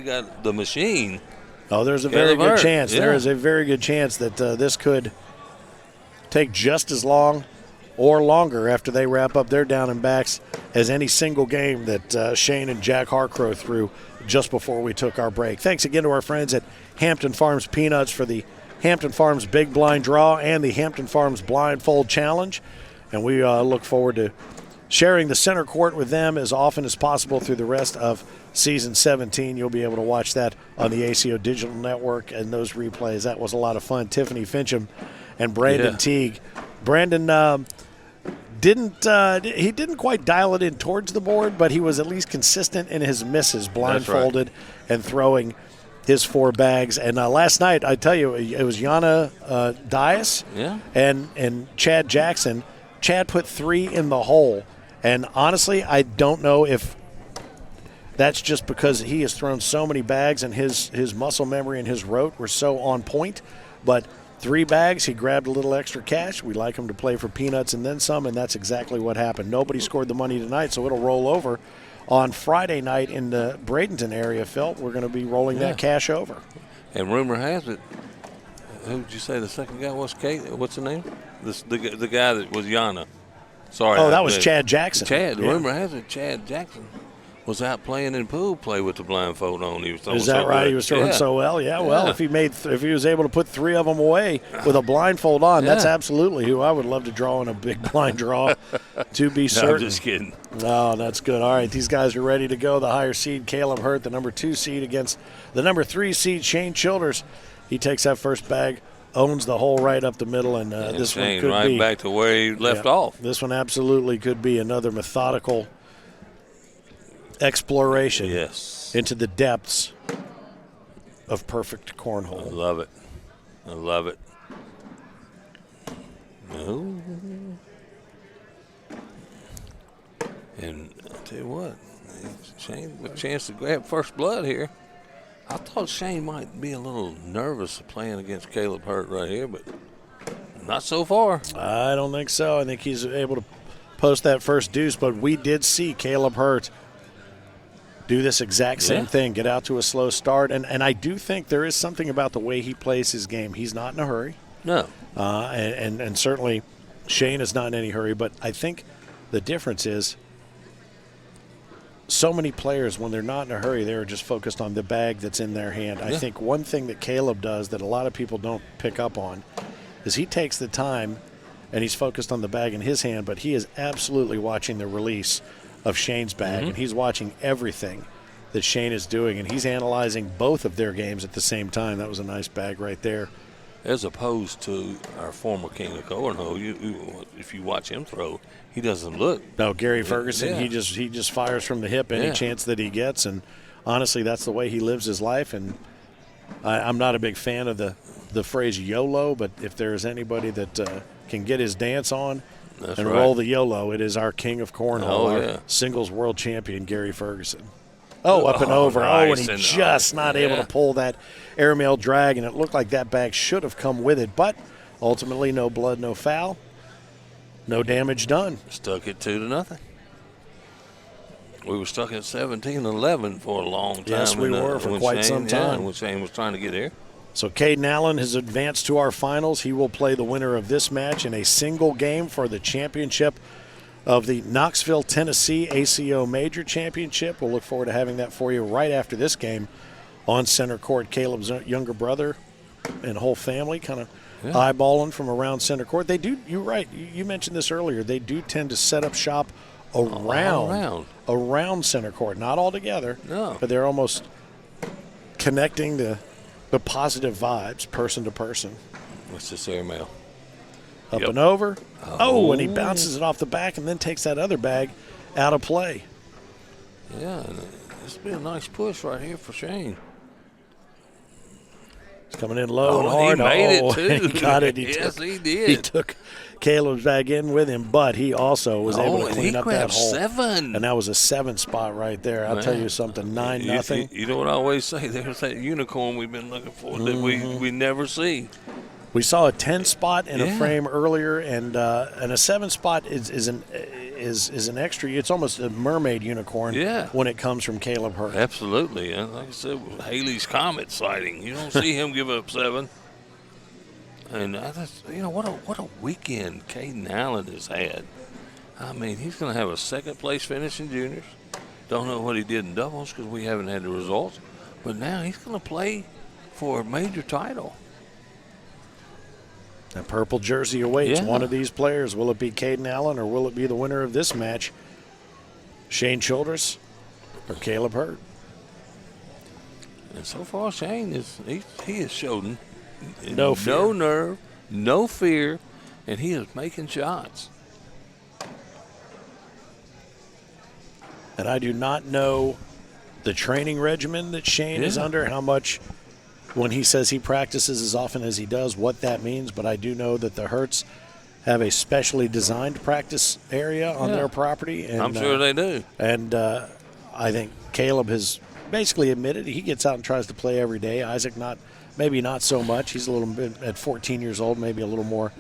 we got the machine. Oh, there's a very good chance. Yeah. There is a very good chance that this could take just as long or longer after they wrap up their down and backs as any single game that Shane and Jack Harcrow threw just before we took our break. Thanks again to our friends at Hampton Farms Peanuts for the Hampton Farms Big Blind Draw and the Hampton Farms Blindfold Challenge. And we look forward to sharing the center court with them as often as possible through the rest of Season 17. You'll be able to watch that on the ACO Digital Network and those replays. That was a lot of fun. Tiffany Fincham and Brandon Teague. Brandon didn't quite dial it in towards the board, but he was at least consistent in his misses, blindfolded and throwing his 4 bags. And last night, I tell you, it was Yana Dias and Chad Jackson. Chad put 3 in the hole. And honestly, I don't know if that's just because he has thrown so many bags and his muscle memory and his rote were so on point. But 3 bags, he grabbed a little extra cash. We'd like him to play for peanuts and then some, and that's exactly what happened. Nobody scored the money tonight, so it'll roll over on Friday night in the Bradenton area, Phil. We're going to be rolling that cash over. And rumor has it, who did you say the second guy was? Kate? What's the name? The guy that was Yana. Sorry. Oh, that was Chad Jackson. Chad. Yeah. Rumor has it Chad Jackson was out playing in pool play with the blindfold on. He was throwing Is that so right? Good. He was throwing so well. Yeah. Well, if he was able to put 3 of them away with a blindfold on, that's absolutely who I would love to draw in a big blind draw. To be certain. No, I'm just kidding. Oh, that's good. All right, these guys are ready to go. The higher seed, Kaleb Hurt, the number 2 seed against the number 3 seed, Shane Childers. He takes that first bag, owns the hole right up the middle, and this Shane one could be back to where he left off. This one absolutely could be another methodical exploration into the depths of perfect cornhole. I love it. I love it. No. And I'll tell you what, Shane with a chance to grab first blood here. I thought Shane might be a little nervous playing against Kaleb Hurt right here, but not so far. I don't think so. I think he's able to post that first deuce, but we did see Kaleb Hurt do this exact same thing, get out to a slow start. And I do think there is something about the way he plays his game. He's not in a hurry. No. And certainly Shane is not in any hurry, but I think the difference is so many players, when they're not in a hurry, they're just focused on the bag that's in their hand. I think one thing that Kaleb does that a lot of people don't pick up on is he takes the time and he's focused on the bag in his hand, but he is absolutely watching the release of Shane's bag, and he's watching everything that Shane is doing, and he's analyzing both of their games at the same time. That was a nice bag right there. As opposed to our former king of cornhole, if you watch him throw, he doesn't look. No, Gary Ferguson, he just fires from the hip any chance that he gets, and honestly, that's the way he lives his life. And I'm not a big fan of the phrase YOLO, but if there's anybody that can get his dance on roll the YOLO, it is our king of cornhole, our singles world champion, Gary Ferguson. Up and over. Nice. And he just not able to pull that airmail drag, and it looked like that bag should have come with it. But ultimately, no blood, no foul, no damage done. Stuck it 2-0. We were stuck at 17-11 for a long time. Yes, we were for quite some time. Yeah, when Shane was trying to get here. So Caden Allen has advanced to our finals. He will play the winner of this match in a single game for the championship of the Knoxville, Tennessee ACO Major Championship. We'll look forward to having that for you right after this game on center court. Caleb's younger brother and whole family kind of eyeballing from around center court. They do, you're right, you mentioned this earlier, they do tend to set up shop around center court. Not all together, but they're almost connecting the positive vibes person to person. What's this airmail? Up and over. And he bounces it off the back and then takes that other bag out of play. Yeah, this will be a nice push right here for Shane. He's coming in low and hard. He made it, too. He got it. He did. He took Caleb's bag in with him, but he also was able to clean up that hole. 7. And that was a 7 spot right there. I'll tell you something, 9-0. You know what I always say? There's that unicorn we've been looking for that we never see. We saw a 10 spot in a frame earlier, and a 7 spot is is an extra. It's almost a mermaid unicorn when it comes from Kaleb Hurt. Absolutely. And like I said, Haley's Comet sighting. You don't see him give up 7. And what a weekend Caden Allen has had. I mean, he's going to have a second-place finish in juniors. Don't know what he did in doubles because we haven't had the results. But now he's going to play for a major title. A purple jersey awaits one of these players. Will it be Caden Allen or will it be the winner of this match, Shane Childress or Kaleb Hurt? And so far, Shane he has shown no nerve, no fear, and he is making shots. And I do not know the training regimen that Shane is under, how much, when he says he practices as often as he does, what that means. But I do know that the Hurts have a specially designed practice area on their property. And, I'm sure they do. And I think Kaleb has basically admitted he gets out and tries to play every day. Isaac, maybe not so much. He's a little bit, at 14 years old, maybe a little more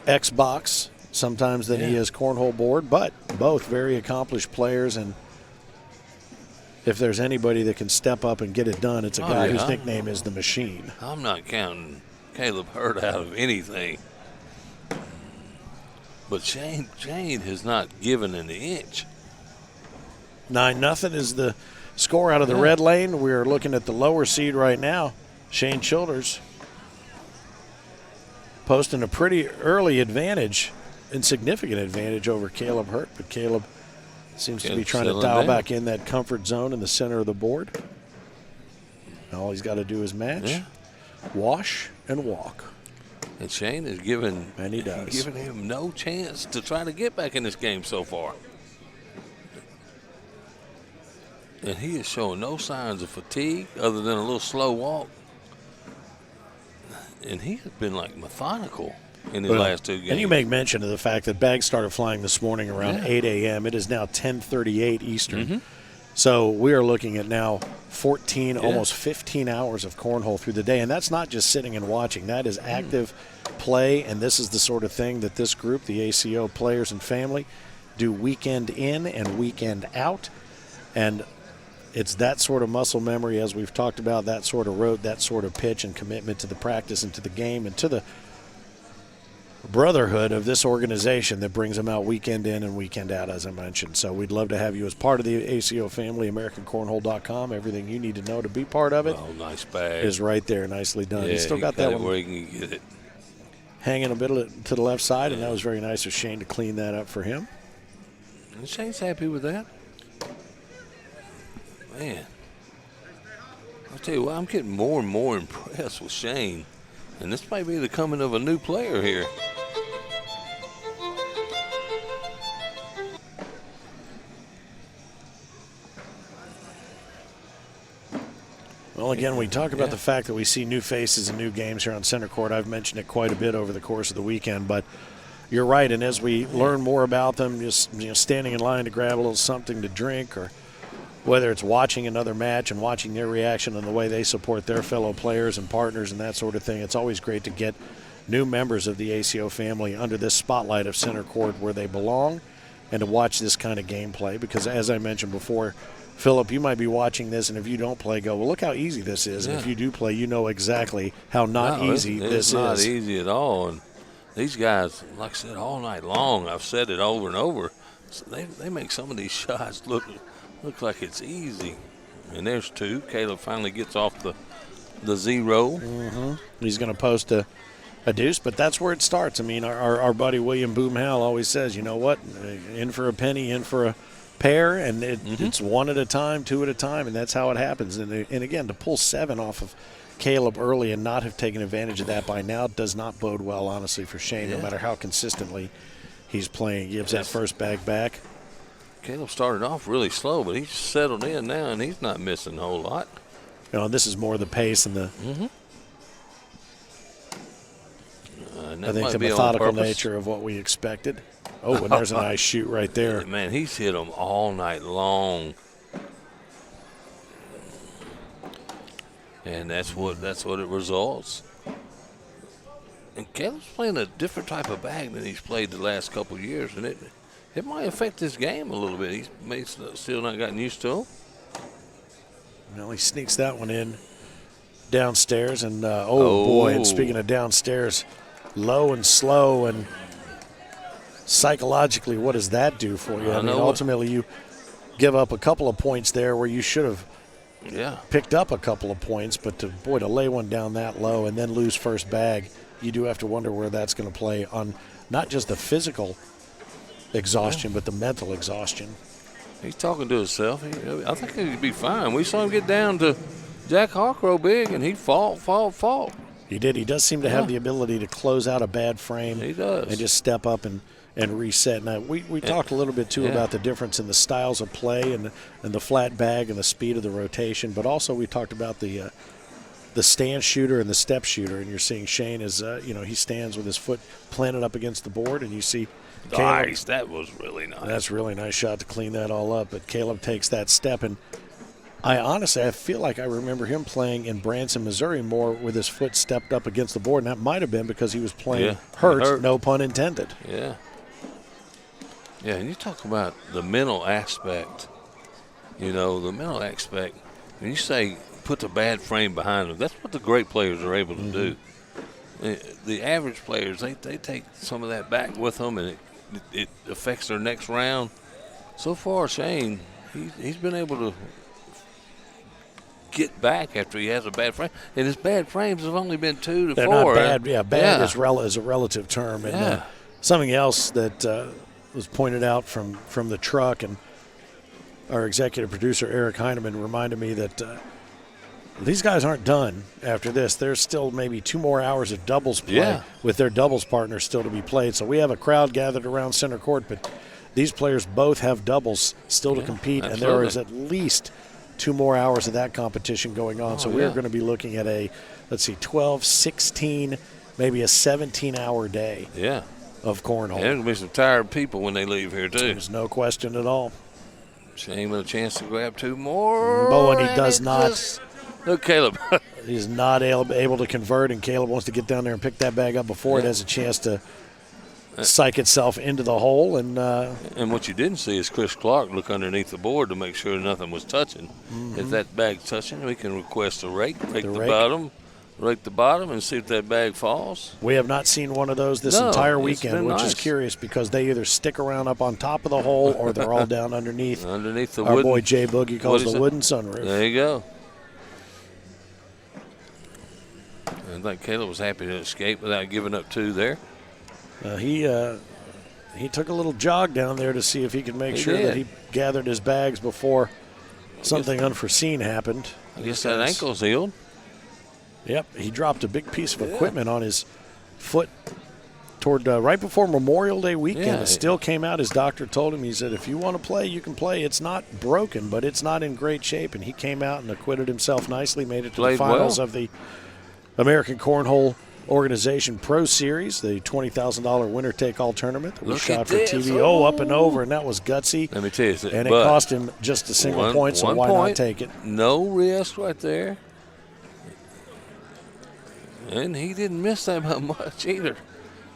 Xbox sometimes than he is cornhole board, but both very accomplished players. And if there's anybody that can step up and get it done, it's a guy whose nickname is the Machine. I'm not counting Kaleb Hurt out of anything. But Shane has not given an inch. 9-0 is the score out of the red lane. We're looking at the lower seed right now. Shane Childress posting a pretty early advantage, insignificant advantage over Kaleb Hurt, but Kaleb seems to be trying to dial back in that comfort zone in the center of the board. All he's got to do is match, wash, and walk. And Shane has given him no chance to try to get back in this game so far. And he is showing no signs of fatigue other than a little slow walk. And he has been like methodical in his last 2 games. And you make mention of the fact that bags started flying this morning around 8 a.m. It is now 10:38 Eastern. So we are looking at now 14, almost 15 hours of cornhole through the day. And that's not just sitting and watching. That is active play, and this is the sort of thing that this group, the ACO players and family, do weekend in and weekend out. And it's that sort of muscle memory, as we've talked about, that sort of road, that sort of pitch and commitment to the practice and to the game and to the brotherhood of this organization that brings them out weekend in and weekend out, as I mentioned. So we'd love to have you as part of the ACO family. AmericanCornhole.com. Everything you need to know to be part of it nice bag. is right there. Nicely done. Yeah, you still got that one where you can get it. Hanging a bit to the left side, and that was very nice of Shane to clean that up for him. And Shane's happy with that. Man, I'll tell you what, I'm getting more and more impressed with Shane. And this may be the coming of a new player here. Well, again, we talk about the fact that we see new faces and new games here on center court. I've mentioned it quite a bit over the course of the weekend, but you're right. And as we learn more about them, just standing in line to grab a little something to drink, or whether it's watching another match and watching their reaction and the way they support their fellow players and partners and that sort of thing, it's always great to get new members of the ACO family under this spotlight of center court where they belong, and to watch this kind of gameplay. Because as I mentioned before, Philip, you might be watching this, and if you don't play, go, well, look how easy this is. And if you do play, you know exact how easy this is. It's not easy at all. And these guys, like I said, all night long, I've said it over and over, so they make some of these shots look like it's easy. And there's 2. Kaleb finally gets off the 0. He's going to post a deuce, but that's where it starts. I mean, our buddy William Boomhal always says, you know what, in for a penny, in for a pair, and it's 1 at a time, 2 at a time, and that's how it happens. And again, to pull 7 off of Kaleb early and not have taken advantage of that by now does not bode well, honestly, for Shane, no matter how consistently he's playing. He gives that first bag back. Kaleb started off really slow, but he's settled in now, and he's not missing a whole lot. This is more the pace and the I think the methodical nature of what we expected. Oh, and there's a nice shoot right there. Man, he's hit them all night long. And that's what it results. And Caleb's playing a different type of bag than he's played the last couple of years, and it might affect his game a little bit. He's may still not gotten used to him. Well, he sneaks that one in downstairs, and oh boy, and speaking of downstairs, low and slow, and psychologically, what does that do for you? I mean, ultimately, you give up a couple of points there where you should have picked up a couple of points, but to lay one down that low and then lose first bag, you do have to wonder where that's going to play on not just the physical exhaustion, but the mental exhaustion. He's talking to himself. I think he'd be fine. We saw him get down to Jack Harcrow big, and he fought. He did. He does seem to have the ability to close out a bad frame. He does. And just step up and reset. Now, we talked a little bit, too, about the difference in the styles of play and the flat bag and the speed of the rotation, but also we talked about the stand shooter and the step shooter, and you're seeing Shane as, he stands with his foot planted up against the board, and you see Kaleb. Nice. That was really nice. That's a really nice shot to clean that all up, but Kaleb takes that step, and I feel like I remember him playing in Branson, Missouri more with his foot stepped up against the board, and that might have been because he was playing hurt, no pun intended. Yeah. Yeah, and you talk about the mental aspect, when you say put the bad frame behind them, that's what the great players are able to do. The average players, they take some of that back with them, and it affects their next round. So far, Shane, he's been able to get back after he has a bad frame, and his bad frames have only been 2 to 4. They're not bad. Yeah, bad is a relative term. And something else that was pointed out from the truck, and our executive producer Eric Heineman reminded me that these guys aren't done after this. There's still maybe 2 more hours of doubles play with their doubles partners still to be played. So we have a crowd gathered around center court, but these players both have doubles still to compete, absolutely. and there is at least 2 more hours of that competition going on. So we're going to be looking at 12, 16, maybe a 17-hour day of cornhole. And there's going to be some tired people when they leave here, too. There's no question at all. Shane with a chance to grab 2 more. Bowen, he does not. Look, Kaleb. He's not able to convert, and Kaleb wants to get down there and pick that bag up before it has a chance to psych itself into the hole. And what you didn't see is Chris Clark look underneath the board to make sure nothing was touching. If that bag's touching, we can request a rake the bottom, and see if that bag falls. We have not seen one of those this entire weekend, which is curious because they either stick around up on top of the hole or they're all down underneath. Underneath the Our boy Jay Boogie calls the wooden sunroof. There you go. I think Kaleb was happy to escape without giving up 2 there. He took a little jog down there to see if he could make sure that he gathered his bags before something unforeseen happened. I guess that ankle's healed. Yep, he dropped a big piece of equipment on his foot toward right before Memorial Day weekend. It still came out. His doctor told him, he said, if you want to play, you can play. It's not broken, but it's not in great shape. And he came out and acquitted himself nicely, made it to the finals of the American Cornhole Organization Pro Series, the $20,000 winner-take-all tournament that we shot for TV. Up and over, and that was gutsy. Let me tell you, and it cost him just a single point, so why not take it? No risk right there. And he didn't miss that much either.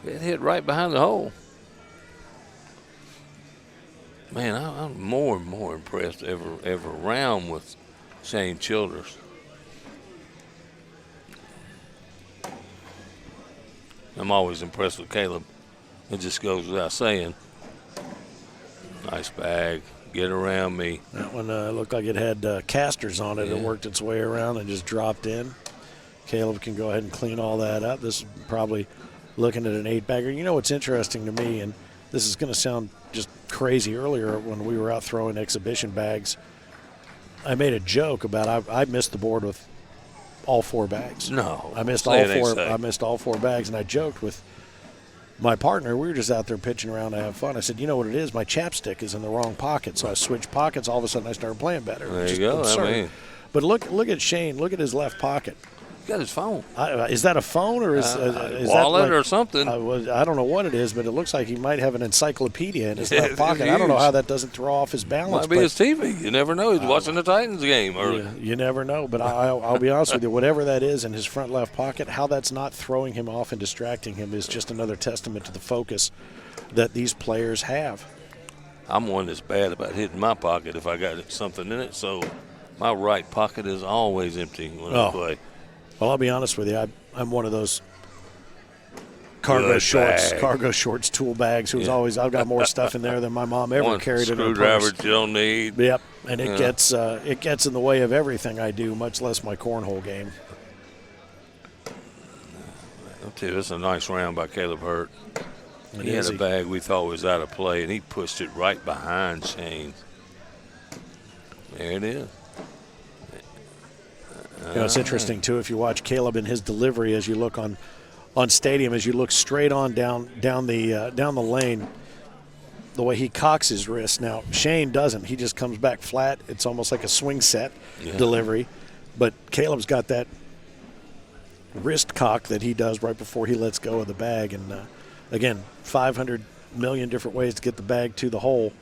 It hit right behind the hole. Man, I'm more and more impressed every round with Shane Childers. I'm always impressed with Kaleb. It just goes without saying. Nice bag. Get around me. That one looked like it had casters on it. It worked its way around and just dropped in. Kaleb can go ahead and clean all that up. This is probably looking at an 8-bagger. You know what's interesting to me, and this is going to sound just crazy, earlier when we were out throwing exhibition bags, I made a joke about I missed the board with all 4 bags. No. I missed all 4 bags, and I joked with my partner. We were just out there pitching around to have fun. I said, you know what it is? My chapstick is in the wrong pocket. So I switched pockets. All of a sudden I started playing better. There you go. Absurd. But look at Shane. Look at his left pocket. got his phone. Is that a phone or is wallet that like, or something? I don't know what it is, but it looks like he might have an encyclopedia in his left pocket. I don't know how that doesn't throw off his balance. Might be his TV. You never know. He's watching the Titans game. Or you never know. But I'll be honest with you, whatever that is in his front left pocket, how that's not throwing him off and distracting him is just another testament to the focus that these players have. I'm one that's bad about hitting my pocket if I got something in it, so my right pocket is always empty when I play. Well, I'll be honest with you. I'm one of those cargo shorts, tool bags. I've got more stuff in there than my mom ever carried in her purse. Screwdrivers you don't need. Yep, and it gets in the way of everything I do, much less my cornhole game. I'll tell you, it's a nice round by Kaleb Hurt. He had a bag we thought was out of play, and he pushed it right behind Shane. There it is. It's interesting, too, if you watch Kaleb in his delivery as you look on Stadium, as you look straight on down the lane, the way he cocks his wrist. Now, Shane doesn't. He just comes back flat. It's almost like a swing set delivery. But Caleb's got that wrist cock that he does right before he lets go of the bag. And, again, 500 million different ways to get the bag to the hole.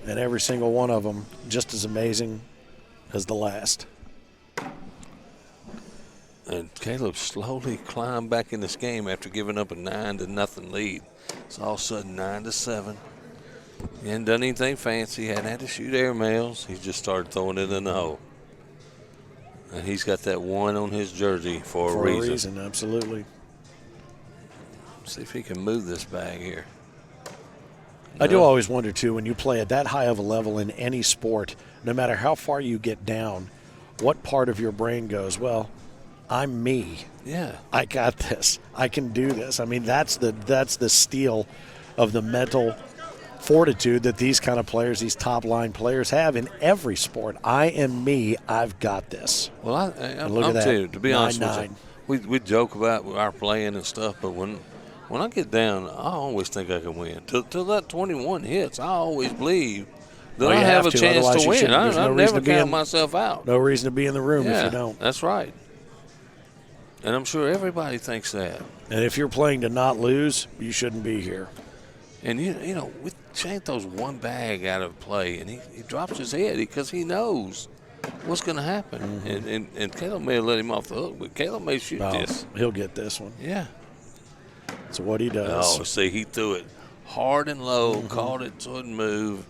And every single one of them just as amazing as the last. And Kaleb slowly climbed back in this game after giving up a 9-0 lead. It's all of a sudden 9-7. He hadn't done anything fancy. He hadn't had to shoot air mails. He just started throwing it in the hole. And he's got that one on his jersey for a reason. For a reason, absolutely. See if he can move this bag here. I do always wonder, too, when you play at that high of a level in any sport, no matter how far you get down, what part of your brain goes, well, I'm me. Yeah. I got this. I can do this. I mean, that's the steel of the mental fortitude that these kind of players, these top-line players have in every sport. I am me. I've got this. Well, I'm telling you, to be honest with you, we joke about our playing and stuff, but when I get down, I always think I can win. Till that 21 hits, I always believe that I have a chance to win. I never count myself out. No reason to be in the room if you don't. That's right. And I'm sure everybody thinks that. And if you're playing to not lose, you shouldn't be here. And, you know, with Shane throws one bag out of play, and he drops his head because he knows what's going to happen. Mm-hmm. And Kaleb may have let him off the hook, but Kaleb may shoot this. He'll get this one. Yeah. That's what he does. Oh, see, he threw it hard and low, caught it so it didn't move,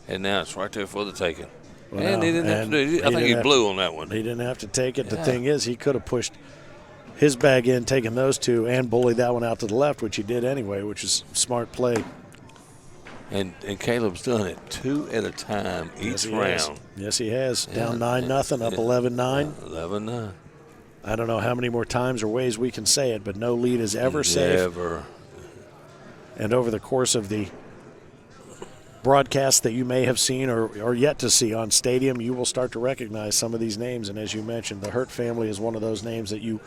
and now it's right there for the taking. Well, and he didn't have to do it. I think he blew on that one. He didn't have to take it. Yeah. The thing is, he could have pushed his bag in, taken those two, and bullied that one out to the left, which he did anyway, which is smart play. And Caleb's done it 2 at a time each round. Yes, he has. Down 9-0, up 11-9. 11-9. I don't know how many more times or ways we can say it, but no lead is ever safe. Never. And over the course of the broadcast that you may have seen or yet to see on Stadium, you will start to recognize some of these names. And as you mentioned, the Hurt family is one of those names that you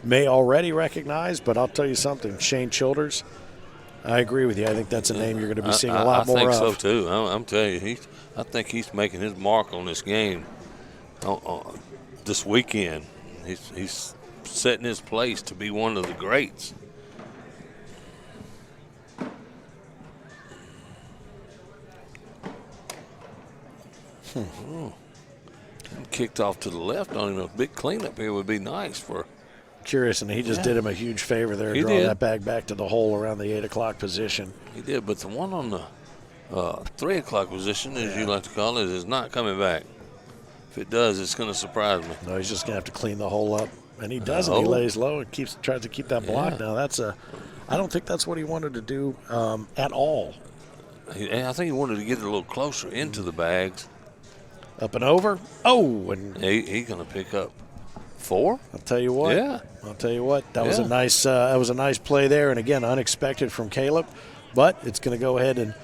may already recognize, but I'll tell you something. Shane Childers, I agree with you. I think that's a name you're going to be seeing a lot more of. I think so, too. I'm telling you, I think he's making his mark on this game this weekend. He's setting his place to be one of the greats. Kicked off to the left on him. A big cleanup here would be nice for. Curious, and he just did him a huge favor there, drawing that bag back to the hole around the 8 o'clock position. He did, but the one on the 3 o'clock position, as you like to call it, is not coming back. If it does, it's going to surprise me. No, he's just going to have to clean the hole up, and he doesn't. He lays low and tries to keep that block. Now I don't think that's what he wanted to do at all. I think he wanted to get it a little closer into the bags. Up and over. Oh, and he's going to pick up 4. I'll tell you what. Yeah. I'll tell you what. That was a nice. That was a nice play there, and again, unexpected from Kaleb, but it's going to go ahead and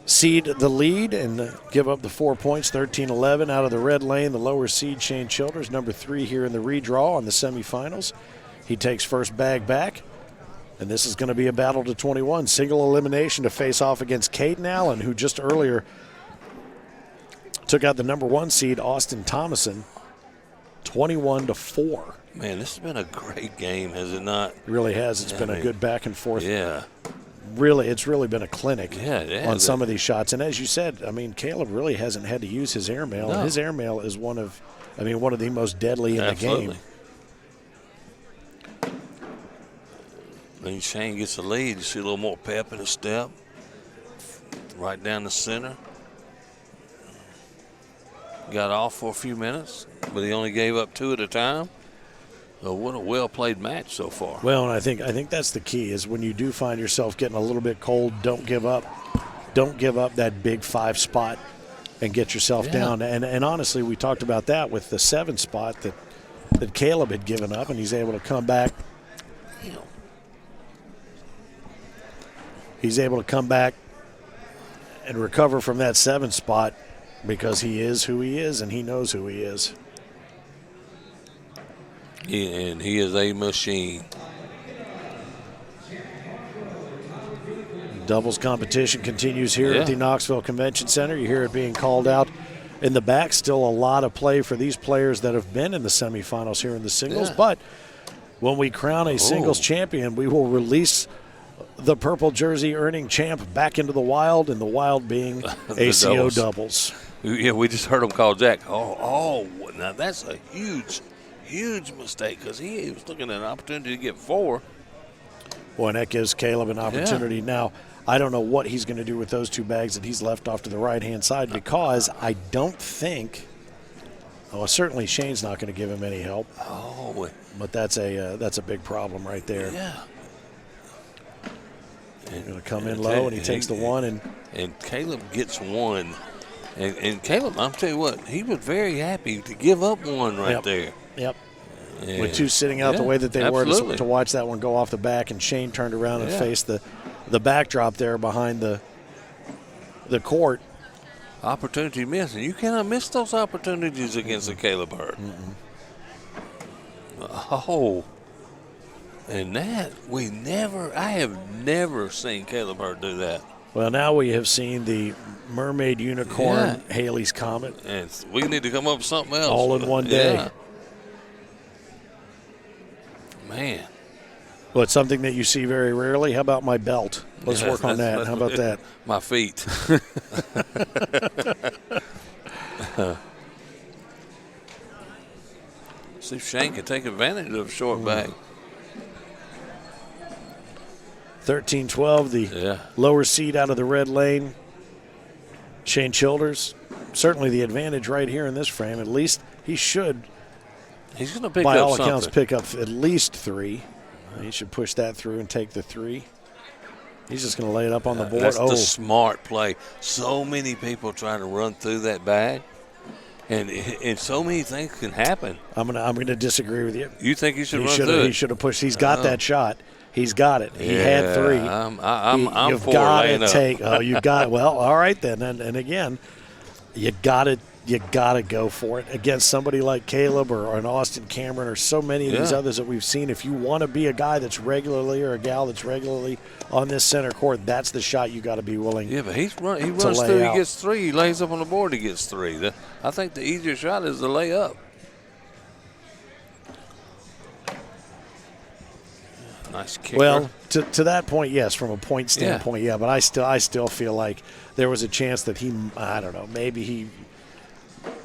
cede the lead and give up the 4 points. 13-11 out of the red lane. The lower seed Shane Childers, number 3 here in the redraw on the semifinals. He takes first bag back, and this is going to be a battle to 21. Single elimination to face off against Caden Allen, who just earlier took out the number 1 seed Austin Thomason, 21-4. Man, this has been a great game, has it not? It really has. It's been a good back and forth. Yeah. Really, it's really been a clinic on some of these shots. And as you said, I mean, Kaleb really hasn't had to use his airmail. No. And his airmail is one of the most deadly in the game. When Shane gets a lead, you see a little more pep in his step. Right down the center. Got off for a few minutes, but he only gave up 2 at a time. So what a well-played match so far. Well, and I think that's the key is when you do find yourself getting a little bit cold, don't give up. Don't give up that big 5 spot and get yourself down. And honestly, we talked about that with the 7 spot that Kaleb had given up, and he's able to come back. He's able to come back and recover from that 7 spot because he is who he is and he knows who he is. And he is a machine. Doubles competition continues here at the Knoxville Convention Center. You hear it being called out in the back. Still a lot of play for these players that have been in the semifinals here in the singles. But when we crown a singles champion, we will release the purple jersey earning champ back into the wild, and the wild being ACO doubles. Yeah, we just heard him call Jack. Oh, now that's a huge mistake because he was looking at an opportunity to get 4. Boy, and that gives Kaleb an opportunity. Now, I don't know what he's going to do with those 2 bags that he's left off to the right-hand side because I don't think certainly Shane's not going to give him any help. But that's a big problem right there. Yeah. He's going to come in low, and he takes the 1. And Kaleb gets 1. And Kaleb, I'm telling you what, he was very happy to give up 1 right there. Yep. With 2 sitting out the way that they were to watch that one go off the back, and Shane turned around and faced the backdrop there behind the court. Opportunity missed, and you cannot miss those opportunities against the Kaleb Hurt. And that, I have never seen Kaleb Hurt do that. Well, now we have seen the Mermaid Unicorn Haley's Comet. And we need to come up with something else. All in one day. Yeah. Man. Well, it's something that you see very rarely. How about my belt? Let's work on that. How about that? My feet. See if Shane can take advantage of a short bag. 13-12, the lower seed out of the red lane. Shane Childers, certainly the advantage right here in this frame. At least he should, he's going to pick by up all something. accounts, pick up at least 3. He should push that through and take the 3. He's just going to lay it up on the board. That's the smart play. So many people try to run through that bag, and so many things can happen. I'm gonna disagree with you. You think he should run through it? He should have pushed. He's got that shot. He's got it. He had 3. I'm you've for got laying to up. take. You got. Well, all right then. And again, you got to go for it against somebody like Kaleb or an Austin Cameron or so many of these others that we've seen. If you want to be a guy that's regularly or a gal that's regularly on this center court, that's the shot you got to be willing. Yeah, but he runs through. He gets 3. He lays up on the board. He gets 3. I think the easier shot is the layup. Nice kicker. Well, to that point, yes, from a point standpoint, but I still feel like there was a chance that I don't know, maybe he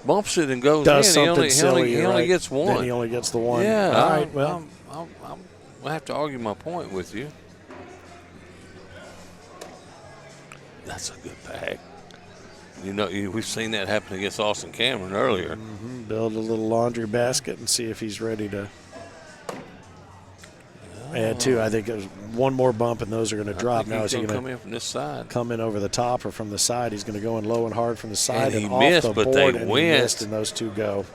bumps it and goes does in. something silly. He only gets 1. Then he only gets the 1. Yeah. All right. Well, I'll have to argue my point with you. That's a good bag. We've seen that happen against Austin Cameron earlier. Build a little laundry basket and see if he's ready to add 2. I think there's one more bump, and those are going to drop. Now is he going to come in from this side? Come in over the top or from the side? He's going to go in low and hard from the side and and he off missed, the but board, they and went. He missed, and those 2 go.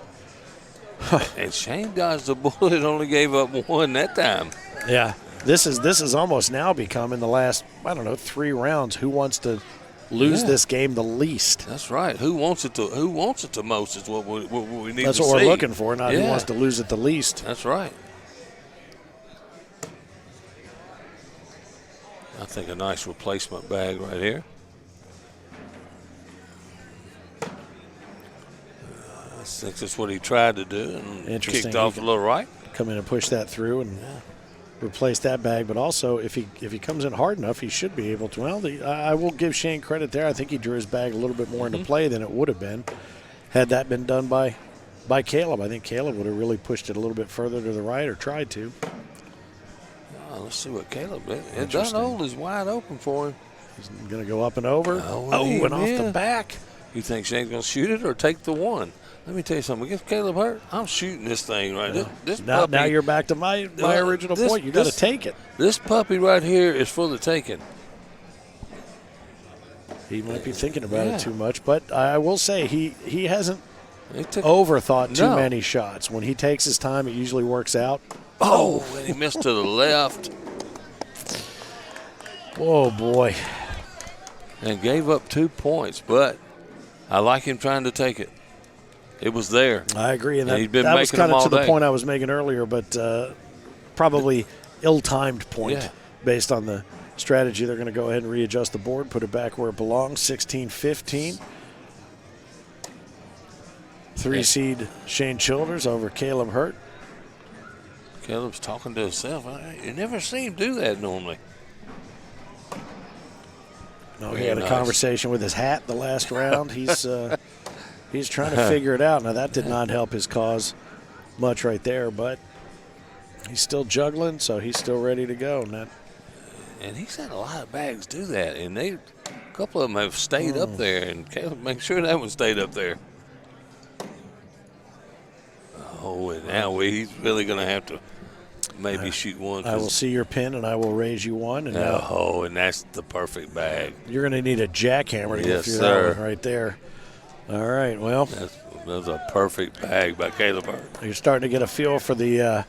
And Shane dodged the bullet, only gave up 1 that time. Yeah, this is almost now become in the last 3 rounds. Who wants to lose this game the least? That's right. Who wants it the most is what we need to see. That's what we're looking for, not who wants to lose it the least. That's right. I think a nice replacement bag right here. I think that's what he tried to do and kicked off a little right. come in and push that through and replace that bag. But also, if he comes in hard enough, he should be able to. Well, I will give Shane credit there. I think he drew his bag a little bit more into play than it would have been had that been done by Kaleb. I think Kaleb would have really pushed it a little bit further to the right, or tried to. Let's see what Kaleb did. That hole is wide open for him. He's going to go up and over. And off the back. You think Shane's going to shoot it or take the one? Let me tell you something. Against Kaleb Hurt, I'm shooting this thing right. Now you're back to my original point. You got to take it. This puppy right here is for the taking. He might be thinking about it too much, but I will say he hasn't overthought too many shots. When he takes his time, it usually works out. And he missed to the left. Oh, boy. And gave up 2 points, but I like him trying to take it. It was there. I agree, and he's been that was kind of to the day. point I was making earlier, but probably ill-timed point based on the strategy. They're going to go ahead and readjust the board, put it back where it belongs, 16-15. 3-seed Shane Childers over Kaleb Hurt. Caleb's talking to himself. You never see him do that normally. No, he had a conversation with his hat the last round. He's trying to figure it out. Now, that did not help his cause much right there, but he's still juggling, so he's still ready to go. And he's had a lot of bags do that, and a couple of them have stayed up there, and Kaleb make sure that one stayed up there. And now he's really going to have to maybe shoot one. I will see your pin, and I will raise you one. And and that's the perfect bag. You're going to need a jackhammer to get through that one right there. All right, well. That was a perfect bag by Kaleb Hurt. You're starting to get a feel for the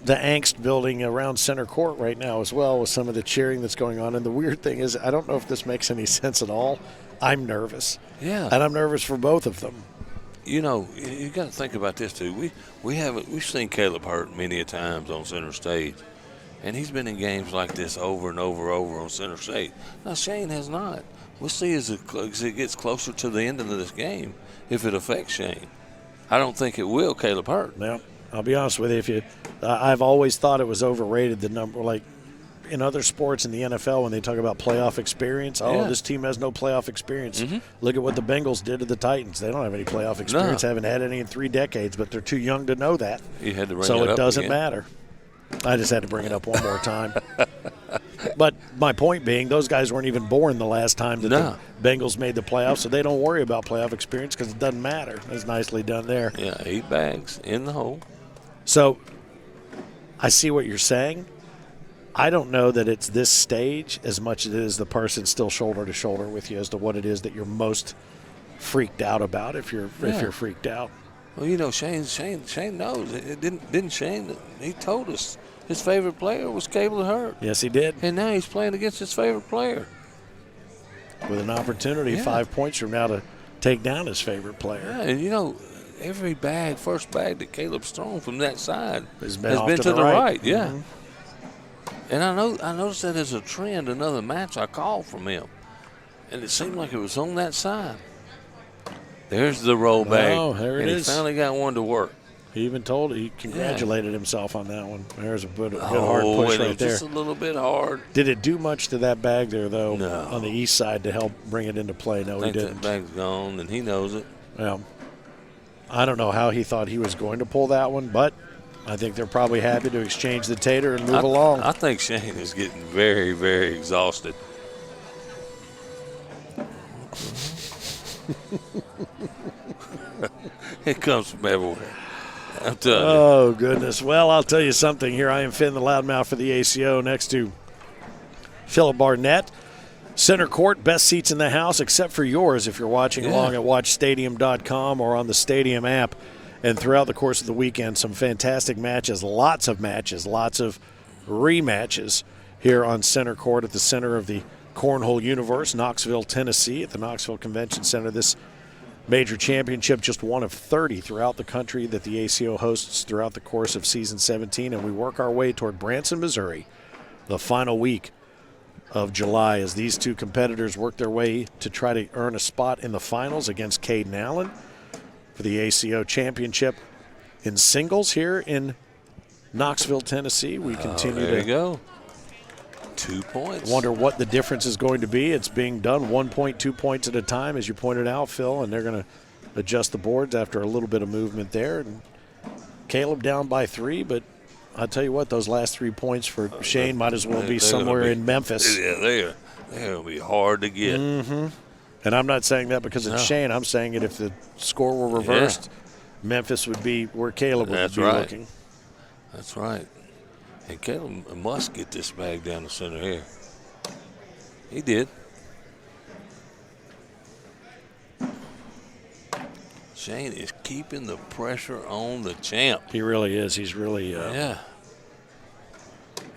angst building around center court right now as well with some of the cheering that's going on. And the weird thing is, I don't know if this makes any sense at all. I'm nervous. Yeah. And I'm nervous for both of them. You know, you got to think about this too. We've seen Kaleb Hurt many a times on center stage, and he's been in games like this over and over on center stage. Now Shane has not. We'll see as it gets closer to the end of this game if it affects Shane. I don't think it will. Kaleb Hurt. Now, I'll be honest with you. I've always thought it was overrated. The number, like in other sports in the NFL, when they talk about playoff experience, this team has no playoff experience. Look at what the Bengals did to the Titans. They don't have any playoff experience, haven't had any in 3 decades, but they're too young to know that. You had to bring so it up doesn't again. matter. I just had to bring it up one more time. But my point being, those guys weren't even born the last time that the Bengals made the playoffs, so they don't worry about playoff experience because it doesn't matter. That's nicely done there. Yeah, 8 bags in the hole. So I see what you're saying. I don't know that it's this stage as much as it is the person still shoulder to shoulder with you as to what it is that you're most freaked out about if you're freaked out. Well, you know, Shane knows. Didn't Shane? He told us his favorite player was Kaleb Hurt. Yes, he did. And now he's playing against his favorite player. With an opportunity 5 points from now to take down his favorite player. Yeah, and you know, every first bag that Caleb's thrown from that side has been to the right. Yeah. And I noticed that as a trend, another match I called from him. And it seemed like it was on that side. There's the roll bag. Oh, there it is. He finally got one to work. He even he congratulated himself on that one. There's a good hard push right there. Just a little bit hard. Did it do much to that bag there, though, no. on the east side to help bring it into play? No, he didn't. That bag's gone, and he knows it. Well, I don't know how he thought he was going to pull that one, but I think they're probably happy to exchange the tater and move along. I think Shane is getting very, very exhausted. It comes from everywhere. I'm telling you. Oh, goodness. Well, I'll tell you something here. I am Finn, the loudmouth for the ACO, next to Philip Barnett. Center court, best seats in the house, except for yours if you're watching along at watchstadium.com or on the Stadium app. And throughout the course of the weekend, some fantastic matches, lots of rematches here on center court at the center of the Cornhole universe, Knoxville, Tennessee, at the Knoxville Convention Center. This major championship, just one of 30 throughout the country that the ACO hosts throughout the course of season 17. And we work our way toward Branson, Missouri, the final week of July, as these two competitors work their way to try to earn a spot in the finals against Caden Allen for the ACO championship. in singles here in Knoxville, Tennessee. We continue there you to go. 2 points. wonder what the difference is going to be. It's being done 1 point, 2 points at a time, as you pointed out, Phil, and they're going to adjust the boards after a little bit of movement there. And Kaleb down by 3, but I'll tell you what, those last 3 points for Shane might as well be somewhere in Memphis. Yeah, they'll be hard to get. Mm-hmm. And I'm not saying that because it's Shane. I'm saying it if the score were reversed, Memphis would be where Kaleb would be looking. That's right. And Kaleb must get this bag down the center here. He did. Shane is keeping the pressure on the champ. He really is. He's really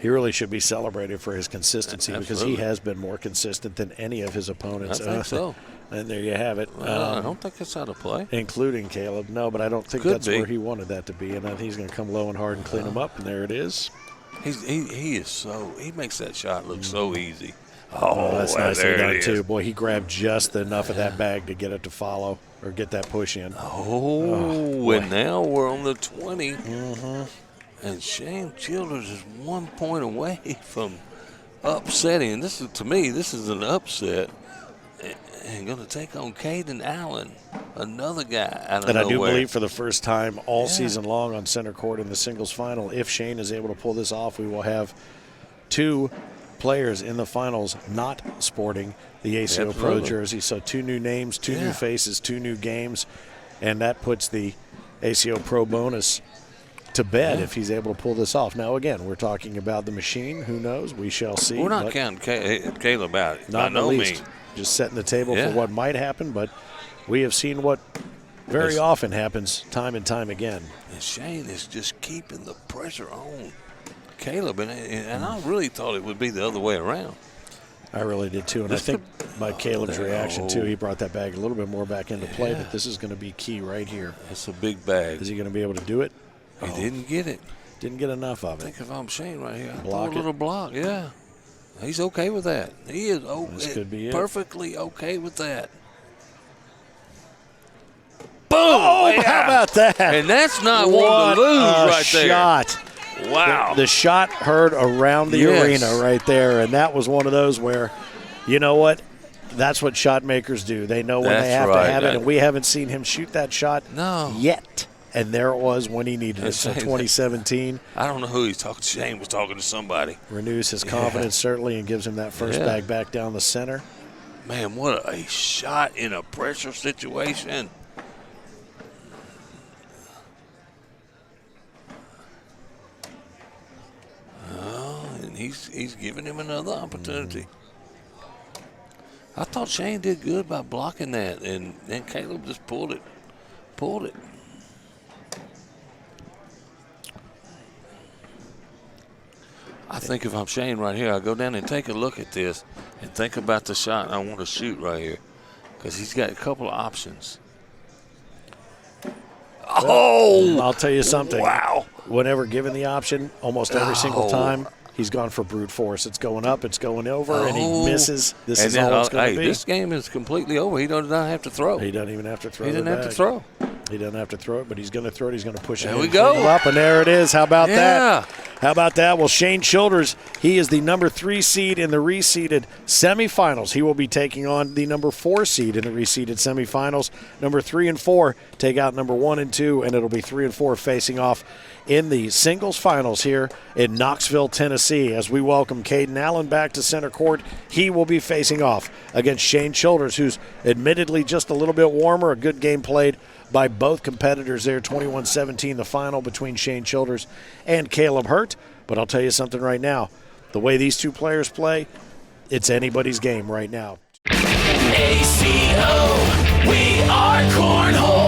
He really should be celebrated for his consistency because he has been more consistent than any of his opponents. I think so. And there you have it. I don't think it's out of play. Including Kaleb. No, but I don't think that's where he wanted that to be. And I think he's going to come low and hard and clean him up, and there it is. He makes that shot look so easy. That's nicely done too. Boy, he grabbed just enough of that bag to get it to follow or get that push in. And now we're on the 20. Mm-hmm. And Shane Childers is 1 point away from upsetting. And this is, to me, this is an upset. And going to take on Caden Allen, another guy out of nowhere. And I do nowhere. believe for the first time all season long on center court in the singles final, if Shane is able to pull this off, we will have 2 players in the finals not sporting the ACO Pro jersey. So 2 new names, 2 new faces, 2 new games, and that puts the ACO Pro bonus to bed if he's able to pull this off. Now, again, we're talking about the machine. Who knows? We shall see. We're not counting Kaleb out. Not by no means. Just setting the table for what might happen, but we have seen what very often happens time and time again. And Shane is just keeping the pressure on Kaleb, and I really thought it would be the other way around. I really did too, and I think by Caleb's reaction too, he brought that bag a little bit more back into play, but this is going to be key right here. It's a big bag. Is he going to be able to do it? He didn't get it. Didn't get enough of it. I think if I'm Shane right here, block a little block, He's okay with that. He is perfectly okay with that. Boom! Oh, how about that? And that's not one to lose right there. Shot. Wow. The shot heard around the arena right there, and that was one of those where, you know what? That's what shot makers do. They know when they have to have it, and we haven't seen him shoot that shot yet. And there it was when he needed it. So 2017. I don't know who he's talking to. Shane was talking to somebody. Renews his confidence certainly and gives him that first bag back down the center. Man, what a shot in a pressure situation. And he's giving him another opportunity. I thought Shane did good by blocking that, and Kaleb just pulled it. I think if I'm Shane right here, I'll go down and take a look at this and think about the shot I want to shoot right here, because he's got a couple of options. I'll tell you something. Wow. Whenever given the option, almost every single time, he's gone for brute force. It's going up, it's going over, and he misses. This is all it's going to be. This game is completely over. He does not have to throw. He doesn't even have to throw. He doesn't have to throw. He doesn't have to throw it, but he's going to throw it. He's going to push it. There we go. Up, and there it is. How about that? How about that? Well, Shane Childers, he is the number 3 seed in the reseeded semifinals. He will be taking on the number 4 seed in the reseeded semifinals. Number 3 and 4 take out number 1 and 2, and it'll be 3 and 4 facing off in the singles finals here in Knoxville, Tennessee. As we welcome Caden Allen back to center court, he will be facing off against Shane Childers, who's admittedly just a little bit warmer. A good game played by both competitors there. 21-17 the final between Shane Childers and Kaleb Hurt. But I'll tell you something right now. The way these 2 players play, it's anybody's game right now. ACO, we are Cornhole.